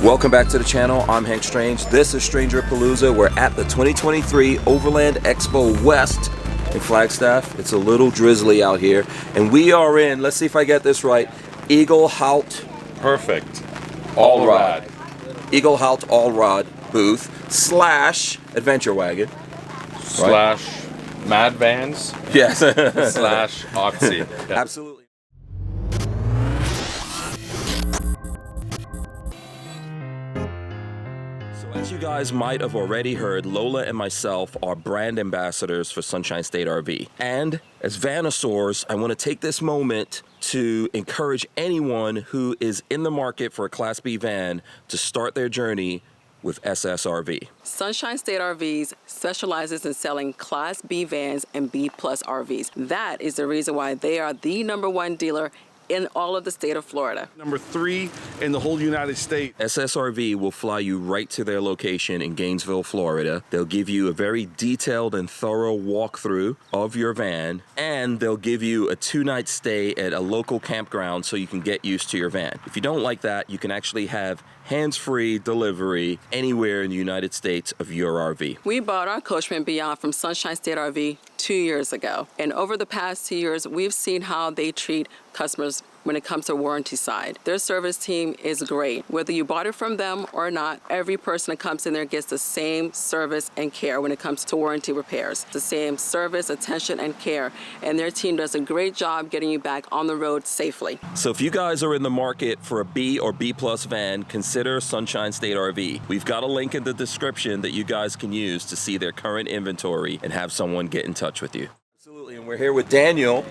Welcome back to the channel. I'm Hank Strange. This is Stranger Palooza. We're at the 2023 Overland Expo West in Flagstaff. It's a little drizzly out here, and we are in, let's see if I get this right, Iglhaut Allrad. Iglhaut Allrad booth / Adventure Wagon. Right? / Mad Vans. Yes. / Oxy. Yeah. Absolutely. As you guys might have already heard, Lola and myself are brand ambassadors for Sunshine State RV. And as Vanosaurs, I want to take this moment to encourage anyone who is in the market for a Class B van to start their journey with SSRV. Sunshine State RVs specializes in selling Class B vans and B+ RVs. That is the reason why they are the #1 dealer in all of the state of Florida. Number 3 in the whole United States. SSRV will fly you right to their location in Gainesville, Florida. They'll give you a very detailed and thorough walkthrough of your van, and they'll give you a 2-night stay at a local campground so you can get used to your van. If you don't like that, you can actually have hands-free delivery anywhere in the United States of your RV. We bought our Coachman Beyond from Sunshine State RV 2 years ago. And over the past 2 years, we've seen how they treat customers when it comes to warranty side. Their service team is great. Whether you bought it from them or not, every person that comes in there gets the same service and care when it comes to warranty repairs. The same service, attention, and care. And their team does a great job getting you back on the road safely. So if you guys are in the market for a B or B+ van, consider Sunshine State RV. We've got a link in the description that you guys can use to see their current inventory and have someone get in touch with you. Absolutely, and we're here with Daniel.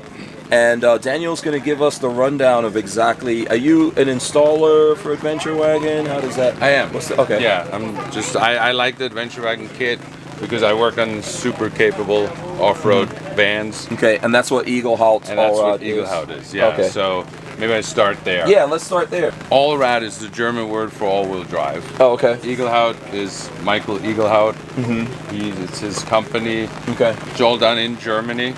And Daniel's going to give us the rundown of exactly. Are you an installer for Adventure Wagon? How does that? I am. Okay. Yeah, I like the Adventure Wagon kit because I work on super capable off-road vans. Okay, and that's what Iglhaut Allrad is. And that's what Iglhaut is. Yeah. Okay. So maybe I start there. Yeah, let's start there. Allrad is the German word for all-wheel drive. Oh, okay. Iglhaut is Michael Iglhaut. Mm-hmm. It's his company. Okay. It's all done in Germany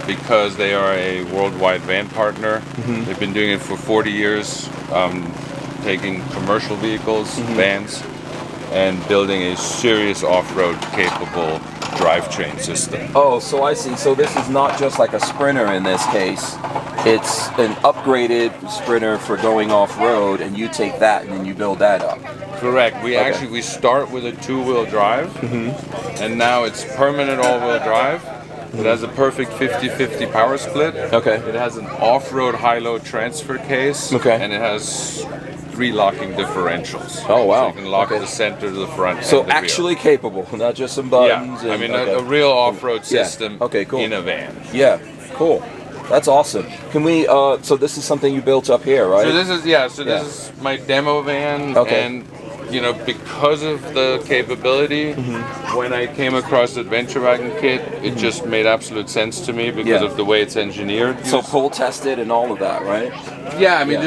because they are a worldwide van partner. They've been doing it for 40 years, taking commercial vehicles, vans, and building a serious off-road capable drivetrain system. Oh, so I see. So this is not just like a Sprinter in this case. It's an upgraded Sprinter for going off-road, and you take that and then you build that up. Correct. We start with a 2-wheel drive, and now it's permanent all-wheel drive. It has a perfect 50-50 power split. Okay. It has an off-road high-low transfer case. Okay. And it has 3 locking differentials. Oh, wow. So you can lock the center to the front. So and the actually rear. capable, not just some buttons. Yeah. And, I mean, a real off-road system Okay, cool. in a van. Yeah, cool. That's awesome. Can we, so this is something you built up here, right? So this is, this is my demo van. Okay. And, you know, because of the capability, when I came across the Adventure Wagon kit, it just made absolute sense to me because of the way it's engineered. So pull tested and all of that, right? Yeah, I mean,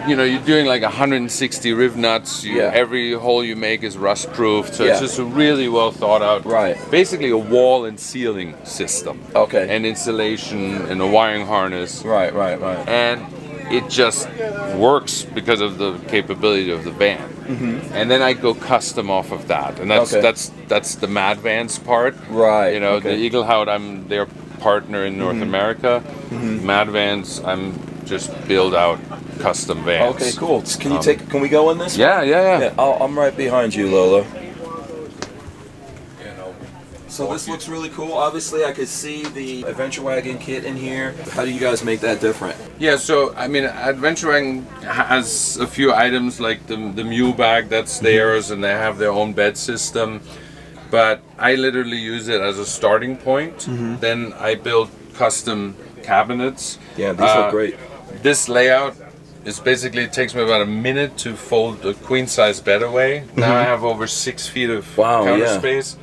you're doing like 160 riv nuts. Every hole you make is rust proof, so it's just a really well thought out. Right. Basically, a wall and ceiling system. Okay. And installation and a wiring harness. Right. And it just works because of the capability of the van. And then I go custom off of that, and that's the Mad Vans part. Right. You know, the Iglhaut, I'm their partner in North America. Mad Vans, I'm just build out custom vans. Okay, cool. Can we go in this? Yeah. I'm right behind you, Lola. So this looks really cool. Obviously, I could see the Adventure Wagon kit in here. How do you guys make that different? Yeah, so I mean, Adventure Wagon has a few items like the mule bag that's theirs, and they have their own bed system. But I literally use it as a starting point. Then I build custom cabinets. Yeah, these look great. This layout is basically, it takes me about a minute to fold a queen size bed away. Now I have over 6 feet of counter space.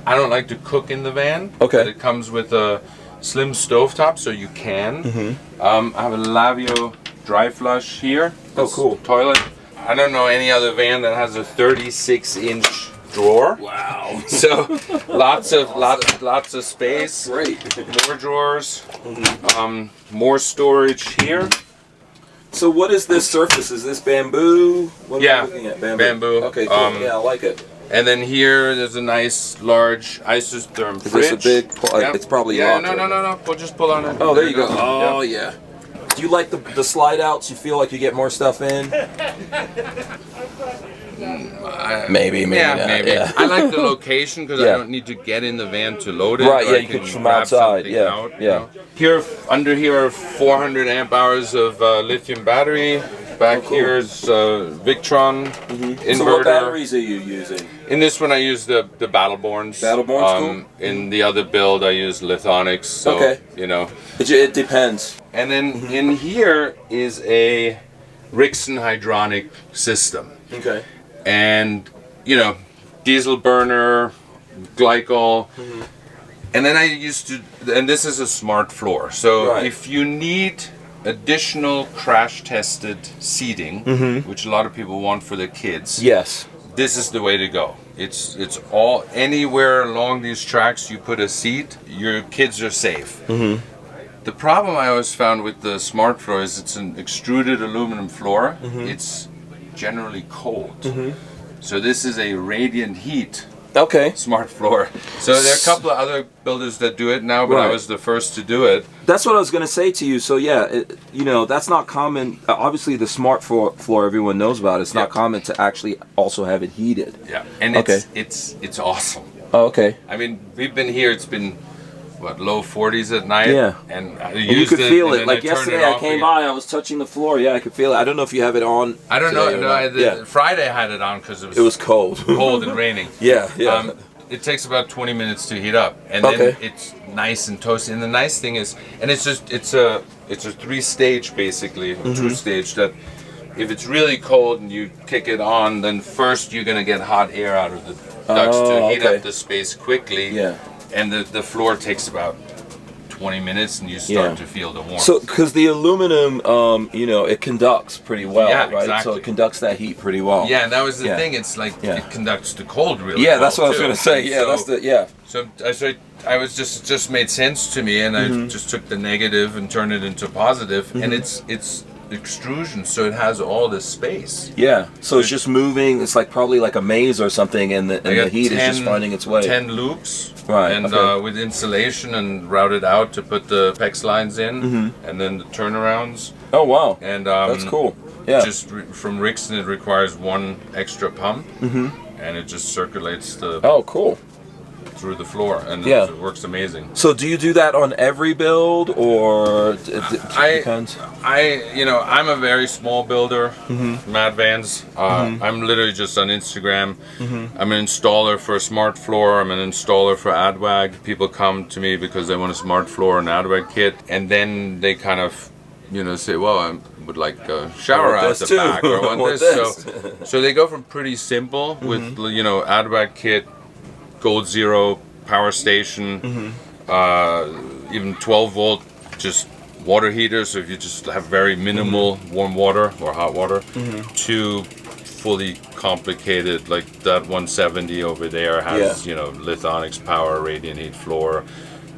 I don't like to cook in the van. Okay. But it comes with a slim stovetop, so you can. I have a Lavio dry flush here. Oh, cool. Toilet. I don't know any other van that has a 36-inch drawer. Wow. So lots of space. Great. More drawers. More storage here. So what is this surface? Is this bamboo? What am I looking at? Bamboo. Okay, cool. Yeah, I like it. And then here, there's a nice, large isotherm fridge. Is this a big? It's probably locked. No. We'll just pull on it. Oh, there you go. Oh, yeah. Do you like the slide outs? You feel like you get more stuff in? Maybe not. Maybe. Yeah. I like the location because I don't need to get in the van to load it. Right, or yeah, you can from outside. Yeah, out, you know. Here, under here are 400 amp hours of lithium battery. Back here is Victron inverter. So what batteries are you using? In this one, I use the Battleborns. Cool. In the other build, I use Lithonics. So, you know. It depends. And then in here is a Rixson hydronic system. Okay. And, you know, diesel burner, glycol. And then I used to, and this is a smart floor. So if you need additional crash tested seating, which a lot of people want for their kids. Yes. This is the way to go. It's all, anywhere along these tracks you put a seat, your kids are safe. The problem I always found with the smart floor is it's an extruded aluminum floor. It's generally cold. So this is a radiant heat smart floor. So there are a couple of other builders that do it now, but I was the first to do it. That's what I was going to say to you. So yeah, you know, that's not common. Obviously the smart floor everyone knows about. It's not common to actually also have it heated. Yeah, and it's awesome. Oh, okay. I mean, we've been here, it's been what, low 40s at night? Yeah. And you could feel it. Like yesterday I came by, I was touching the floor. Yeah, I could feel it. I don't know if you have it on. I don't know. No, Friday I had it on because it was cold. Cold and raining. Yeah. It takes about 20 minutes to heat up, and then it's nice and toasty. And the nice thing is, and it's a 3-stage basically, 2-stage that if it's really cold and you kick it on, then first you're gonna get hot air out of the ducts to heat up the space quickly. Yeah. And the floor takes about 20 minutes and you start to feel the warmth. So, because the aluminum, you know, it conducts pretty well, right? Exactly. So it conducts that heat pretty well. Yeah, and that was the thing. It's like it conducts the cold really well. Yeah, that's what I was going to say. Yeah, So I was just made sense to me, and I just took the negative and turned it into positive, and it's extrusion, so it has all this space. Yeah, so it's just moving. It's like probably like a maze or something, and the heat is just finding its way. 10 loops, right? And with insulation and routed out to put the PEX lines in, and then the turnarounds. Oh wow! And that's cool. Yeah. Just from Rixson, it requires one extra pump, and it just circulates the. Oh, cool. Through the floor, and it works amazing. So do you do that on every build, or it depends? I'm a very small builder, Mad Vans. I'm literally just on Instagram. I'm an installer for a smart floor. I'm an installer for AdWag. People come to me because they want a smart floor and AdWag kit, and then they kind of, say, well, I would like a shower out the back, or I want this. So they go from pretty simple with, AdWag kit, Gold Zero power station, even 12 volt just water heater, so if you just have very minimal warm water or hot water, to fully complicated, like that 170 over there has Lithonics power, radiant heat floor,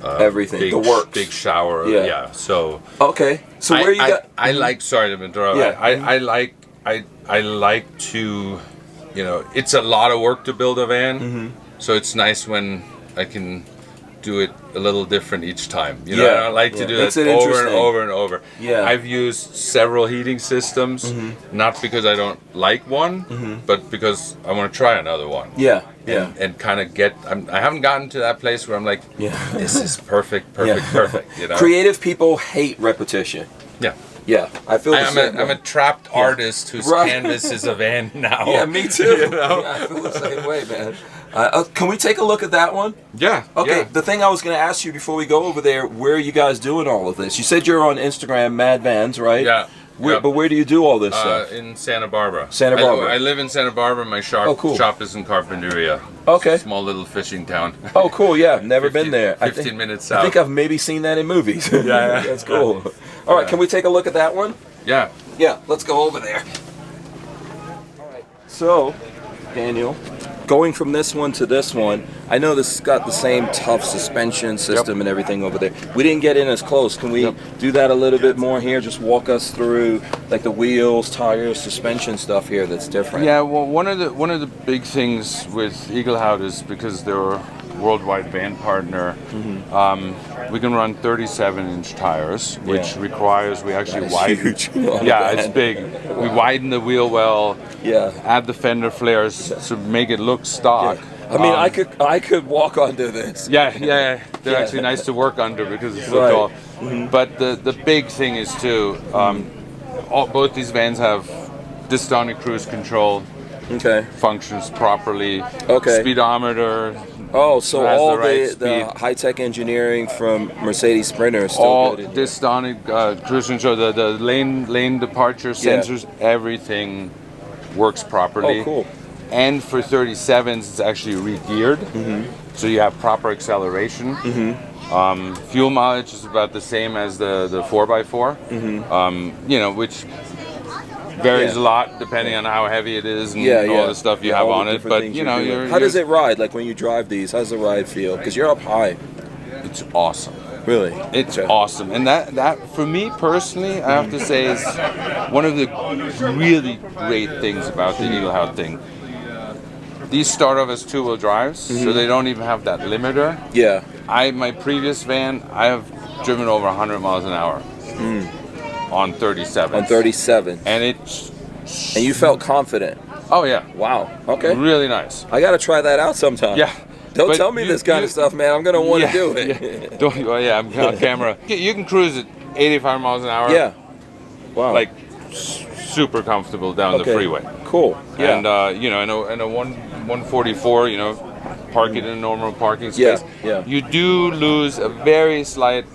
everything, big, the works, big shower. So okay, so where you got? I like. Sorry to interrupt. I like to, it's a lot of work to build a van. So it's nice when I can do it a little different each time. I like to do that over and over and over. Yeah. I've used several heating systems, not because I don't like one, but because I want to try another one. And kind of I haven't gotten to that place where I'm like, this is perfect. Creative people hate repetition. Yeah, I feel the same way. I'm a trapped artist whose canvas is a van now. Yeah, me too. I feel the same way, man. Can we take a look at that one? Yeah. Okay, the thing I was going to ask you before we go over there, where are you guys doing all of this? You said you're on Instagram, Mad Vans, right? Yeah. But where do you do all this stuff? In Santa Barbara. Santa Barbara. I live in Santa Barbara. My shop is in Carpinteria. Okay. Small little fishing town. Oh, cool. Yeah, never been there. 15 minutes south. I think I've maybe seen that in movies. Yeah. That's cool. All right, can we take a look at that one? Yeah. Yeah, let's go over there. All right. So, Daniel, going from this one to this one, I know this has got the same tough suspension system and everything over there. We didn't get in as close. Can we do that a little bit more here? Just walk us through like the wheels, tires, suspension stuff here that's different. Yeah, well, one of the big things with Iglhaut is because they're a worldwide van partner, we can run 37-inch tires, which requires we actually widen. Yeah, it's big. We widen the wheel well. Yeah. Add the fender flares to make it look stock. I mean, I could walk under this. Yeah. They're actually nice to work under because it's so tall. But the big thing is too, both these vans have dystonic cruise control. Okay. Functions properly. Okay. Speedometer. Oh, so all the high-tech engineering from Mercedes Sprinter is still all good. dystonic cruise control, the lane departure sensors, everything works properly. Oh, cool. And for 37s, it's actually re-geared, so you have proper acceleration. Fuel mileage is about the same as the 4x4, which varies a lot depending on how heavy it is and all the stuff you have on it. But how does it ride? Like when you drive these, how does the ride feel? Because you're up high. It's awesome. Really? It's awesome. And that for me personally, I have to say, is one of the really great things about the Iglhaut thing. These start off as two-wheel drives, so they don't even have that limiter. Yeah. My previous van, I have driven over 100 miles an hour on 37. On 37. And you felt confident. Oh yeah. Wow. Okay. Really nice. I got to try that out sometime. Yeah. Don't tell me this kind of stuff, man. I'm gonna want to do it. I'm on camera. You can cruise at 85 miles an hour. Yeah. Wow. Like super comfortable down the freeway. Cool. Yeah. And in a 144, park it in a normal parking space. Yeah. You do lose a very slight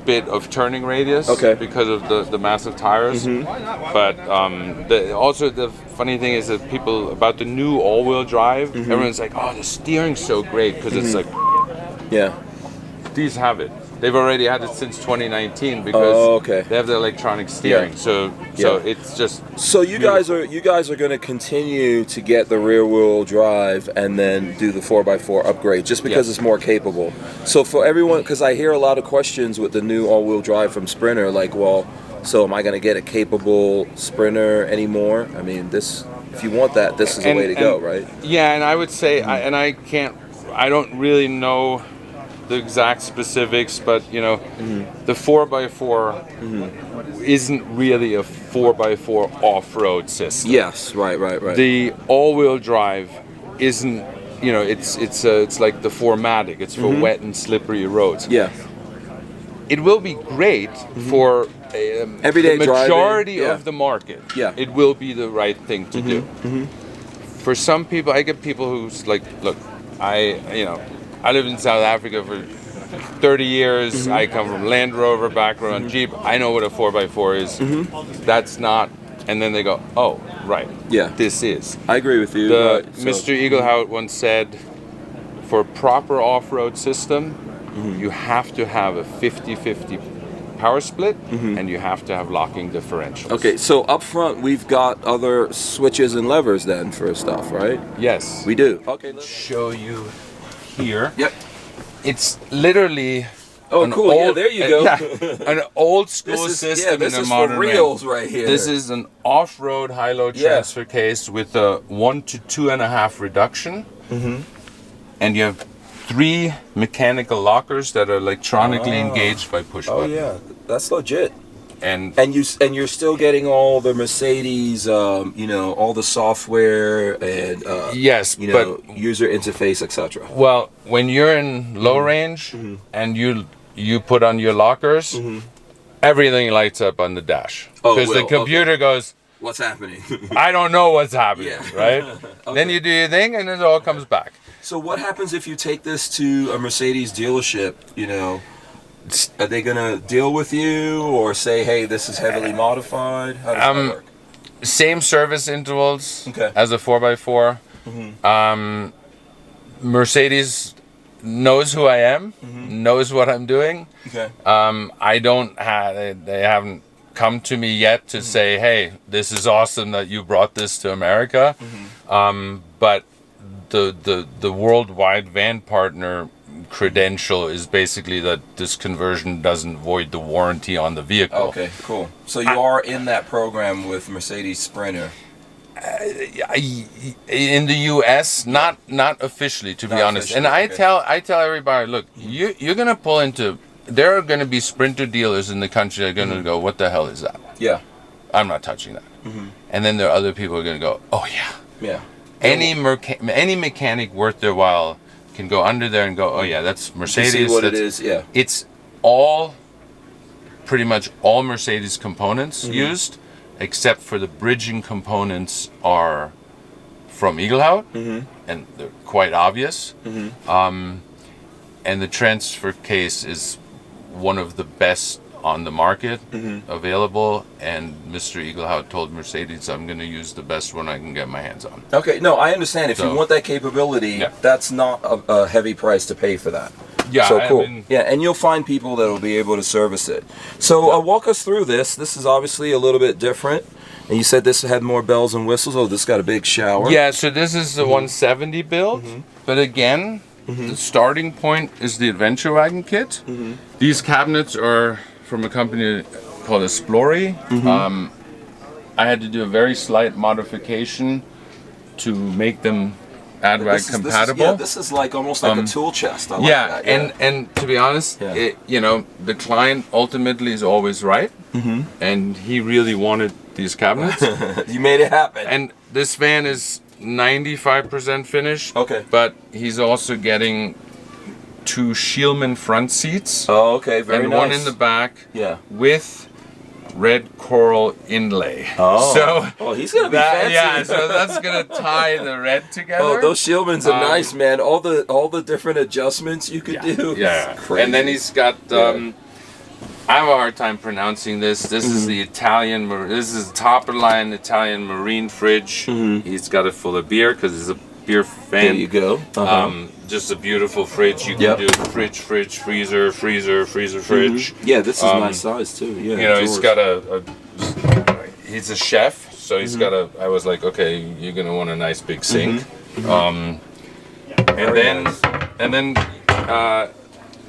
bit of turning radius because of the massive tires. But also the funny thing is that people about the new all-wheel drive, everyone's like, oh, the steering's so great because it's like, these have it. They've already had it since 2019 because they have the electronic steering. So it's just you guys are going to continue to get the rear wheel drive and then do the 4x4 upgrade just because it's more capable. So for everyone, because I hear a lot of questions with the new all-wheel drive from Sprinter, like, well, so am I going to get a capable Sprinter anymore? I mean, if you want that, this is the way to go, right? Yeah, and I would say, I don't really know the exact specifics, but the 4x4 isn't really a 4x4 off-road system. Yes, right. The all-wheel drive isn't, it's like the 4MATIC. It's for wet and slippery roads. Yeah. It will be great for everyday the majority driving. of the market. Yeah. It will be the right thing to do. For some people, I get people who's like, look, I lived in South Africa for 30 years. I come from Land Rover, background Jeep. I know what a 4x4 is. That's not. And then they go, oh, right. Yeah. This is. I agree with you. Mr. Iglhaut once said, for a proper off-road system, you have to have a 50-50 power split, and you have to have locking differentials. Okay, so up front we've got other switches and levers then for stuff, right? Yes. We do. Okay, let's show you here. Yep. It's literally cool. Old, there you go. An old school system in a modern for reals right here. This is an off-road high-low transfer case with a 1 to 2.5 reduction. And you have 3 mechanical lockers that are electronically engaged by push button. Oh yeah, that's legit. And you're still getting all the Mercedes, all the software and yes, but user interface, etc. Well, when you're in low range and you put on your lockers, everything lights up on the dash because the computer goes, "What's happening?" I don't know what's happening, right? Then you do your thing, and it all comes back. So what happens if you take this to a Mercedes dealership? Are they gonna deal with you or say, "Hey, this is heavily modified"? How does that work? Same service intervals as a 4x4. Mercedes knows who I am, knows what I'm doing. They haven't come to me yet to say, "Hey, this is awesome that you brought this to America," but the worldwide van partner credential is basically that this conversion doesn't void the warranty on the vehicle. Okay, cool. So you are in that program with Mercedes Sprinter. In the U.S., not officially, to be honest. officially, And okay. I tell everybody, look, you're gonna pull into. There are gonna be Sprinter dealers in the country that are gonna go, what the hell is that? Yeah. I'm not touching that. And then there are other people who are gonna go, oh yeah. Yeah. Any mechanic worth their while can go under there and go, oh yeah, that's Mercedes. See what it is, yeah. It's pretty much all Mercedes components used, except for the bridging components are from Iglhaut, and they're quite obvious. And the transfer case is one of the best on the market available, and Mr. Iglhaut told Mercedes, I'm going to use the best one I can get my hands on. Okay, no, I understand. If you So- want that capability, Yeah. that's not a heavy price to pay for that. Yeah, So I cool. mean- Yeah, and you'll find people that will be able to service it. So walk us through this. This is obviously a little bit different. And you said this had more bells and whistles. Oh, this got a big shower. Yeah, so this is the 170 build, but again, the starting point is the Adventure Wagon kit. These cabinets are from a company called Esplori. I had to do a very slight modification to make them AdWag compatible. This is like almost like a tool chest. I like Yeah, that. and to be honest, Yeah. the client ultimately is always right, and he really wanted these cabinets. You made it happen. And this van is 95% finished. Okay. But he's also getting 2 Scheelman front seats Oh, okay, very and nice. one in the back Yeah. with red coral inlay. Oh. So He's gonna be fancy. yeah, so that's gonna tie the red together. Oh, those Scheelmans are nice, man. All the different adjustments you could do. Yeah, It's crazy. and then he's got. I have a hard time pronouncing this. This is the Italian. This is top of the line Italian marine fridge. He's got it full of beer because he's a beer fan. There you go. Just a beautiful fridge. You can Yep. do fridge, freezer, fridge. Yeah, this is my size too. Yeah. You know, he's drawers. got he's a chef, so he's got a. I was like, okay, you're gonna want a nice big sink. And then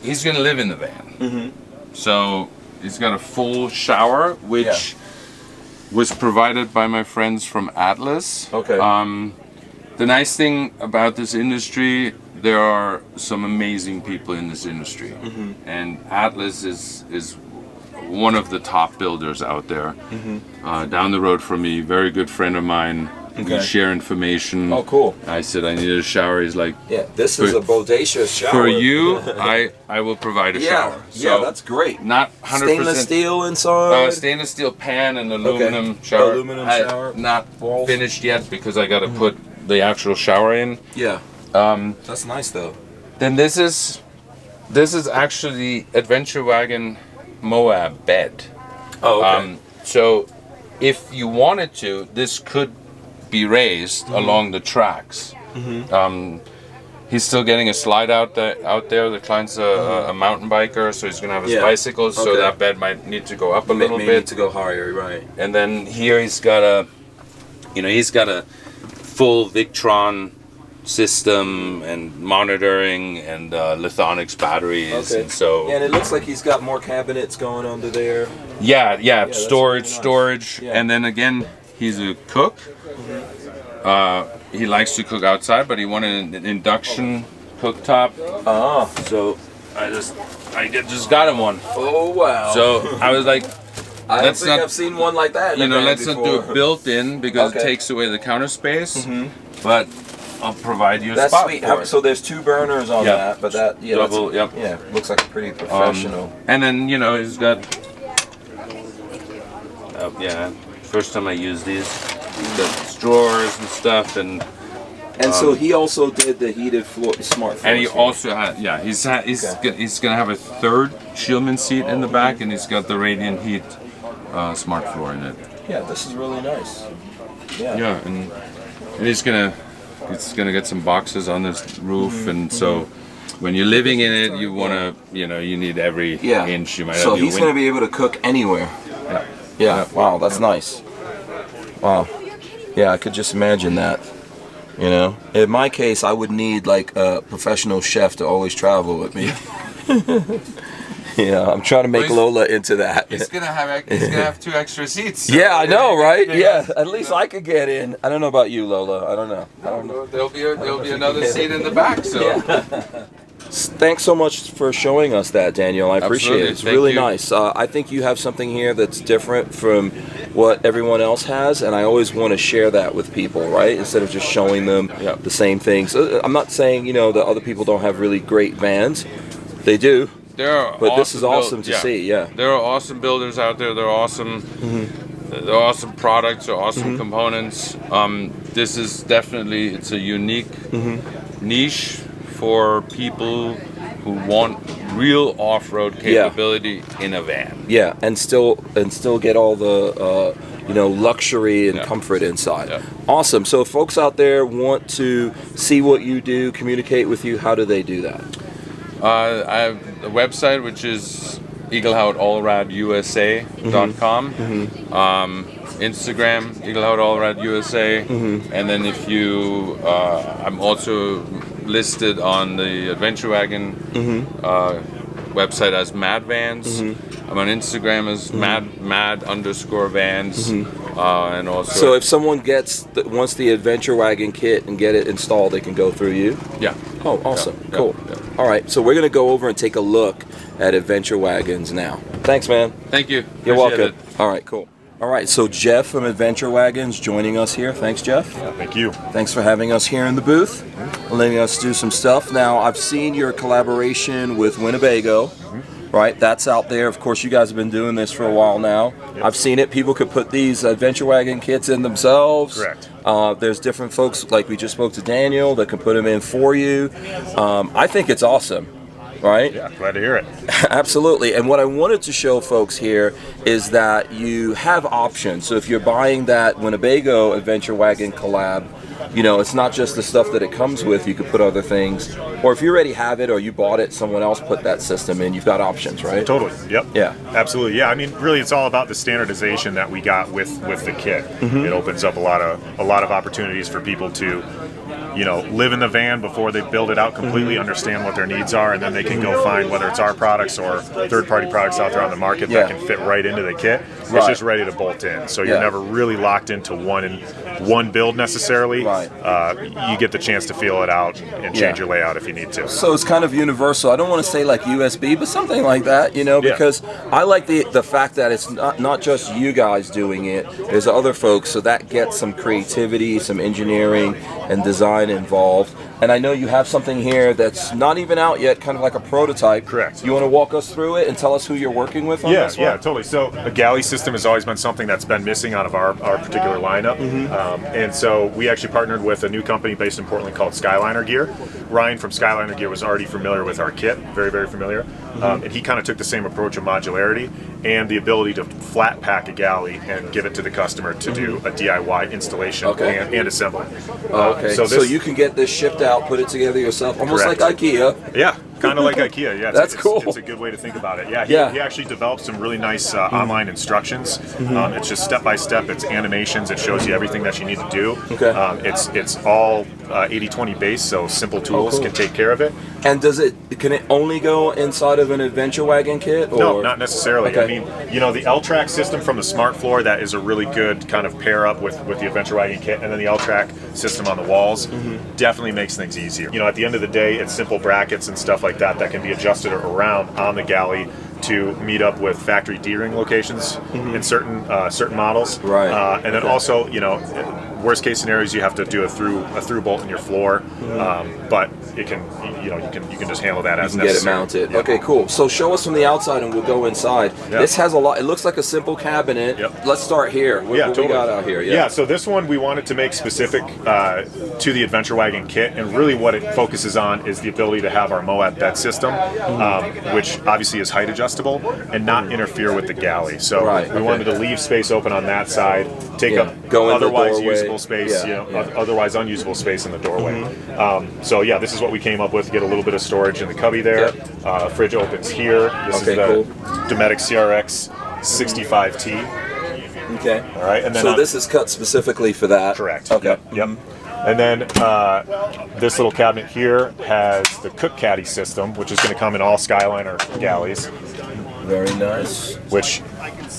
he's gonna live in the van. So he's got a full shower, which was provided by my friends from Atlas. Okay. The nice thing about this industry, there are some amazing people in this industry, and Atlas is one of the top builders out there. Down the road from me, very good friend of mine. Okay. We share information. Oh, cool. I said I needed a shower. He's like, Yeah, this is a bodacious shower. for you, I will provide a shower. Yeah, that's great. Not 100%. Stainless steel inside. Stainless steel pan and aluminum shower. Aluminum shower. Not Walls. finished yet because I got to put the actual shower in. Yeah. That's nice though. Then this is actually the Adventure Wagon Moab Bed. Oh, okay. So if you wanted to, this could be raised along the tracks. He's still getting a slide out there. The client's a mountain biker, so he's gonna have his bicycle. So Okay. that bed might need to go up a little May bit. need to go higher, right? And then here he's got a full Victron system and monitoring and Lithonics batteries. Okay. And so Yeah, and it looks like he's got more cabinets going under there. yeah, that's storage, really nice. storage. Yeah. And then again, he's a cook. He likes to cook outside, but he wanted an induction cooktop. Oh. So I just got him one. Oh wow. So I was like, I don't let's think not- I've seen one like that. In a van let's not do before. it built-in because Okay. it takes away the counter space. But I'll provide you a That's spot sweet. for it. So there's 2 burners on Yeah. that, but that Double, that's, yep. yeah, looks like a pretty professional. And then he's got. First time I used these, he's got drawers and stuff, and so he also did the heated floor, smart floor. and he also had he's gonna have a third Scheelman seat in the back, and he's got the Radiant Heat smart floor in it. Yeah, this is really nice. Yeah. Yeah, and he's gonna get some boxes on this roof, and so when you're living in it, you wanna you need every Yeah. inch. You might So have your he's going to be able to cook anywhere. Yeah. Yeah. Wow, that's nice. Wow. Yeah, I could just imagine that. You know, in my case, I would need like a professional chef to always travel with me. Yeah, I'm trying to make Lola into that. He's gonna have 2 extra seats. So yeah, I know, right? Yeah, at least I could get in. I don't know about you, Lola. I don't know. There'll be another seat in the back. So. Yeah. Thanks so much for showing us that, Daniel. I appreciate it. It's really nice. I think you have something here that's different from what everyone else has, and I always want to share that with people, right? Instead of just showing them the same things. I'm not saying, you know, that other people don't have really great vans. They do. But this is awesome to see. Yeah. There are awesome builders out there. They're awesome. They're awesome products. They're awesome components. This is definitely, it's a unique niche for people who want real off-road capability in a van. Yeah, and still get all the you know, luxury and comfort inside. Yeah. Awesome. So if folks out there want to see what you do, communicate with you, how do they do that? I have a website, which is Iglhaut Allrad USA.com. Instagram, Iglhaut Allrad USA. And then if you, I'm also listed on the Adventure Wagon website as Mad Vans. I'm on Instagram as mad_vans. And also. So if someone wants the Adventure Wagon kit and get it installed, they can go through you? Yeah. Oh, awesome. Yeah. Cool. Yeah. All right, so we're going to go over and take a look at Adventure Wagons now. Thanks, man. Thank you. You're Appreciate welcome. it. All right, cool. All right, so Jeff from Adventure Wagons joining us here. Thanks, Jeff. Thank you. Thanks for having us here in the booth, letting us do some stuff. Now, I've seen your collaboration with Winnebago, right? That's out there. Of course, you guys have been doing this for a while now. Yep. I've seen it. People could put these Adventure Wagon kits in themselves. Correct. There's different folks, like we just spoke to Daniel, that can put them in for you. I think it's awesome. Right? Yeah, glad to hear it. Absolutely. And what I wanted to show folks here is that you have options. So if you're buying that Winnebago Adventure Wagon collab, you know, it's not just the stuff that it comes with. You could put other things. Or if you already have it or you bought it, someone else put that system in, you've got options, right? Totally. Yep. Yeah. Absolutely. Yeah. I mean, really, it's all about the standardization that we got with the kit. It opens up a lot of opportunities for people to, you know, live in the van before they build it out completely, understand what their needs are, and then they can go find whether it's our products or third-party products out there on the market that can fit right into the kit. It's just ready to bolt in. So you're never really locked into one build necessarily. Right. You get the chance to feel it out and change your layout if you need to. So it's kind of universal. I don't want to say like USB, but something like that, you know, because I like the fact that it's not just you guys doing it. There's other folks, so that gets some creativity, some engineering and design involved. And I know you have something here that's not even out yet, kind of like a prototype. Correct. You want to walk us through it and tell us who you're working with on this one? Yeah, totally. So a galley system has always been something that's been missing out of our particular lineup. And so we actually partnered with a new company based in Portland called Skyliner Gear. Ryan from Skyliner Gear was already familiar with our kit, very, very familiar. And he kind of took the same approach of modularity and the ability to flat pack a galley and give it to the customer to do a DIY installation and assembly. Okay, so you can get this shipped out, put it together yourself, almost like IKEA. Yeah, kind of like IKEA. Yeah, that's cool. It's a good way to think about it. Yeah, he actually developed some really nice online instructions. It's just step by step. It's animations. It shows you everything that you need to do. Okay. It's all 80/20 base, so simple tools can take care of it. And can it only go inside of an Adventure Wagon kit? Or? No, not necessarily. Okay. I mean, you know, the L-Track system from the Smart Floor, that is a really good kind of pair up with the Adventure Wagon kit, and then the L-Track system on the walls definitely makes things easier. You know, at the end of the day, it's simple brackets and stuff like that can be adjusted around on the galley to meet up with factory D-ring locations in certain models. Right. And then also, you know, worst case scenarios, you have to do a through bolt in your floor, but it can, you know, you can just handle that as necessary. Get it mounted. Yep. Okay, cool. So show us from the outside, and we'll go inside. Yep. This has a lot. It looks like a simple cabinet. Yep. Let's start here. What we got out here? Yeah. So this one we wanted to make specific to the Adventure Wagon kit, and really what it focuses on is the ability to have our Moab Bed system, which obviously is height adjustable and not interfere with the galley. So we wanted to leave space open on that side, take up otherwise usable space, otherwise unusable space in the doorway. So yeah, this is what we came up with. Get a little bit of storage in the cubby there. Fridge opens here. This is the Dometic CRX 65T. Okay. All right. And then so this is cut specifically for that. Correct. Okay. Yep. And then this little cabinet here has the cook caddy system, which is going to come in all Skyliner galleys. Very nice. Which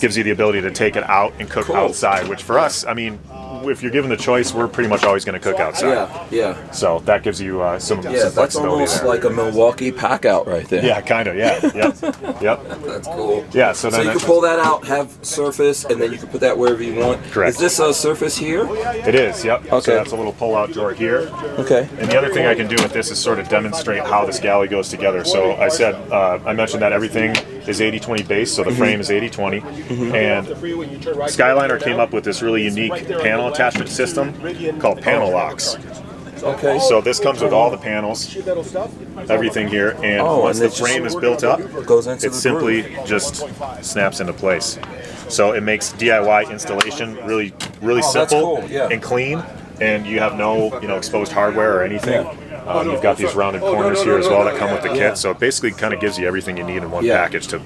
gives you the ability to take it out and cook outside, which for us, I mean, if you're given the choice, we're pretty much always going to cook outside. Yeah. So that gives you some flexibility. That's almost there. like a Milwaukee pack out right there. Yeah, kind of. Yeah. Yep. That's cool. Yeah. So then you can pull that out, have surface, and then you can put that wherever you want. Correct. Is this a surface here? It is. Yep. Okay. So that's a little pull-out drawer here. Okay. And the other thing I can do with this is sort of demonstrate how this galley goes together. So I mentioned that everything is 80/20 base, so the frame is 80/20, and Skyliner came up with this really unique panel attachment system called panel locks. Okay. So this comes with all the panels, everything here, and once the frame is built up, it simply just snaps into place. So it makes DIY installation really simple and clean, and you have no exposed hardware or anything. You've got these rounded corners here as well that come with the kit, so it basically kind of gives you everything you need in one package to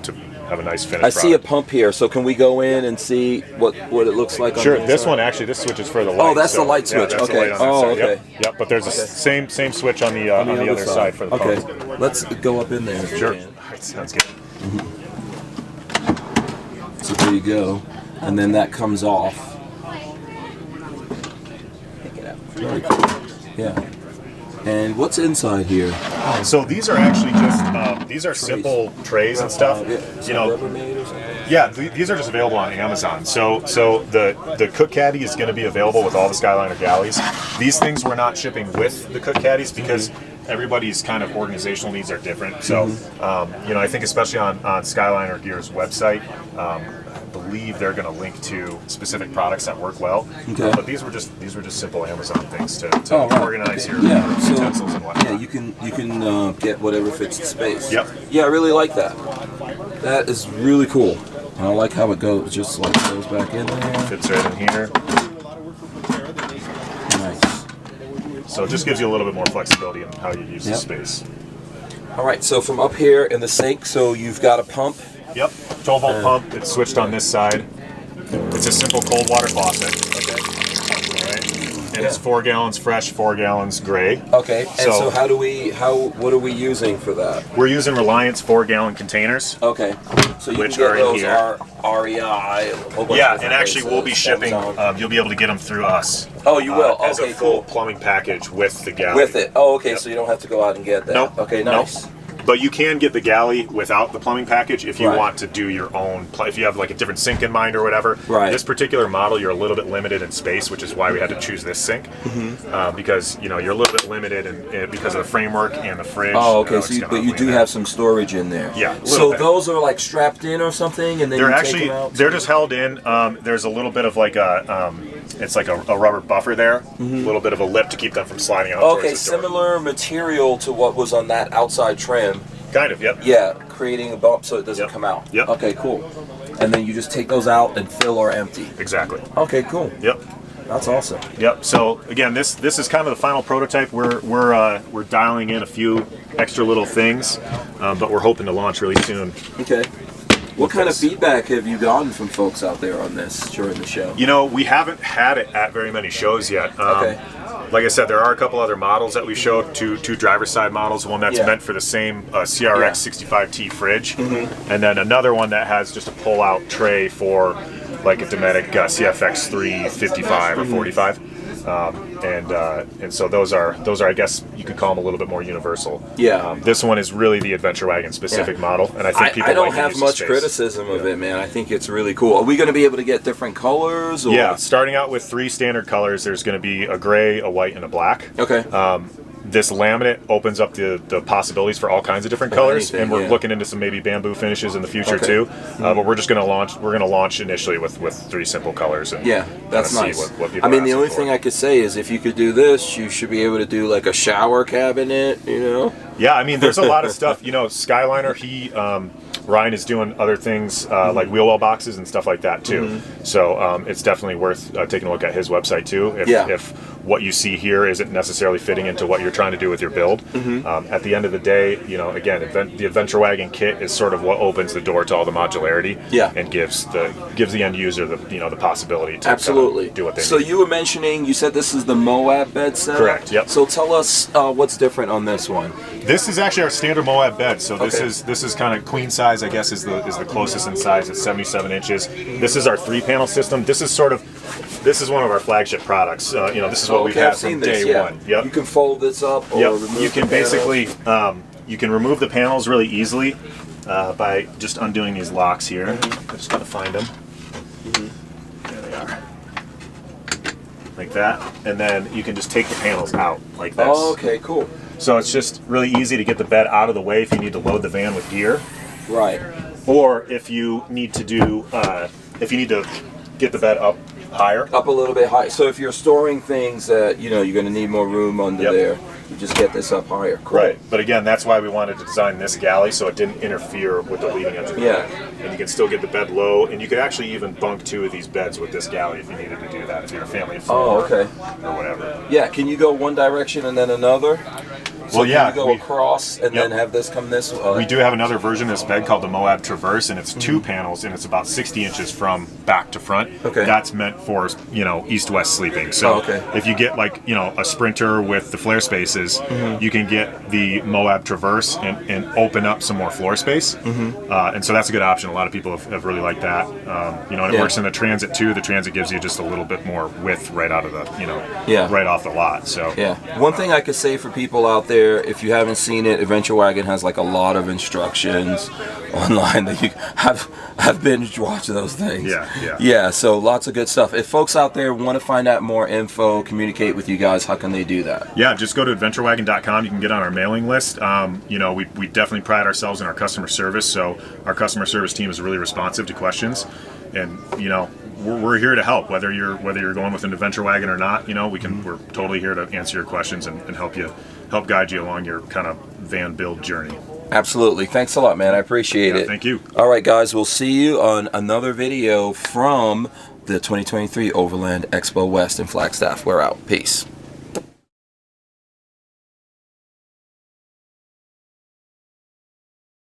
have a nice finish. I see a pump here, so can we go in and see what it looks like? Sure. This switch is for the light. Oh, that's the light switch. That's Okay. the light on this side. Okay. Yep. But there's a same switch on the other side for the pump. Okay. Let's go up in there. Sure. Sounds good. So there you go, and then that comes off. Very cool. Yeah. And what's inside here? So these are actually just these are simple trays and stuff. Yeah, these are just available on Amazon. So the cook caddy is going to be available with all the Skyliner galleys. These things we're not shipping with the cook caddies because everybody's kind of organizational needs are different. So I think especially on Skyliner Gear's website, I believe they're going to link to specific products that work well. Okay. But these were just simple Amazon things to organize your utensils and whatnot. Yeah, you can get whatever fits the space. Yep. Yeah, I really like that. That is really cool. I like how it goes. Just like goes back in there. Fits right in here. Nice. So it just gives you a little bit more flexibility in how you use the space. All right. So from up here in the sink, so you've got a pump. Yep, 12-volt pump. It's switched on this side. It's a simple cold water faucet. Okay. All right. And it's 4 gallons fresh, 4 gallons gray. Okay. And so what are we using for that? We're using Reliance 4-gallon containers. Okay. So you which can get are in those here. REI. And actually we'll be shipping. You'll be able to get them through us. Oh, you will. As a full plumbing package with the galley. With it. Oh, okay. Yep. So you don't have to go out and get that. Nope. Okay. Nice. Nope. But you can get the galley without the plumbing package if you want to do your own. If you have like a different sink in mind or whatever. Right. This particular model, you're a little bit limited in space, which is why we had to choose this sink. Because you're a little bit limited and because of the framework and the fridge. Oh, okay. But you do have some storage in there. Yeah. So those are like strapped in or something, and then they're take them out? They're just held in. There's a little bit of like it's like a rubber buffer there, a little bit of a lip to keep them from sliding out. Okay, similar material to what was on that outside trim. Kind of, yep. Yeah, creating a bump so it doesn't come out. Yep. Okay, cool. And then you just take those out and fill or empty. Exactly. Okay, cool. Yep. That's awesome. Yep. So again, this is kind of the final prototype. We're dialing in a few extra little things, but we're hoping to launch really soon. Okay. What kind of feedback have you gotten from folks out there on this during the show? We haven't had it at very many shows yet. Okay. Like I said, there are a couple other models that we showed, two driver's side models, one that's meant for the same CRX 65T fridge, and then another one that has just a pull-out tray for like a Dometic CFX 355 or 45. And so those are I guess you could call them a little bit more universal. Yeah. This one is really the Adventure Wagon specific model, and I think people I don't like to have use much space. criticism of it, man. I think it's really cool. Are we going to be able to get different colors? Or? Yeah, starting out with 3 standard colors. There's going to be a gray, a white, and a black. Okay. This laminate opens up the possibilities for all kinds of different colors, and we're looking into some maybe bamboo finishes in the future too. But we're just going to launch. We're going to launch initially with 3 simple colors. And that's nice. See what people I mean, the only for. thing I could say is if you could do this, you should be able to do like a shower cabinet. Yeah, I mean, there's a lot of stuff. You know, Skyliner, Ryan is doing other things like wheel well boxes and stuff like that too. So it's definitely worth taking a look at his website too. If what you see here isn't necessarily fitting into what you're trying to do with your build, at the end of the day, you know, again, the Adventure Wagon kit is sort of what opens the door to all the modularity, and gives the end user the possibility to absolutely do what they need. So you were mentioning, you said this is the Moab bed setup? Correct. Yep. So tell us what's different on this one. This is actually our standard Moab bed. So this is kind of queen size, I guess, is the closest in size. It's 77 inches. This is our 3-panel system. This is one of our flagship products. You know, this is what we've had from day one. Yep. You can fold this up or remove you can basically you can remove the panels really easily by just undoing these locks here. I just gotta find them. There they are. Like that. And then you can just take the panels out like this. Oh, okay, cool. So it's just really easy to get the bed out of the way if you need to load the van with gear. Right. Or if you need to get the bed up higher. Up a little bit high. So if you're storing things that, you know, you're going to need more room under there, you just get this up higher. Cool. Right. But again, that's why we wanted to design this galley so it didn't interfere with the leading edge of the bed. And you can still get the bed low, and you could actually even bunk 2 of these beds with this galley if you needed to do that, if you're a family of 4 or whatever. Yeah, can you go one direction and then another? So Well, yeah, can you go across and then have this come this way? We do have another version of this bed called the Moab Traverse, and it's 2 panels, and it's about 60 inches from back to front. Okay. That's meant for, you know, east-west sleeping. So if you get, like, you know, a Sprinter with the flare spaces, you can get the Moab Traverse and open up some more floor space. And so that's a good option. A lot of people have really liked that. You know, and it works in the Transit too. The Transit gives you just a little bit more width right out of the, you know, right off the lot. So one thing I could say for people out there, if you haven't seen it, Adventure Wagon has like a lot of instructions online that you have binge watched those things. Yeah, so lots of good stuff. If folks out there want to find out more info, communicate with you guys, how can they do that? Yeah, just go to adventurewagon.com. You can get on our mailing list. You know, we definitely pride ourselves in our customer service, so our customer service team is really responsive to questions, and you know, we're here to help, whether you're going with an Adventure Wagon or not. You know, we're totally here to answer your questions and help guide you along your kind of van build journey. Absolutely. Thanks a lot, man. I appreciate it. Thank you. All right, guys, we'll see you on another video from the 2023 Overland Expo West in Flagstaff. We're out. Peace.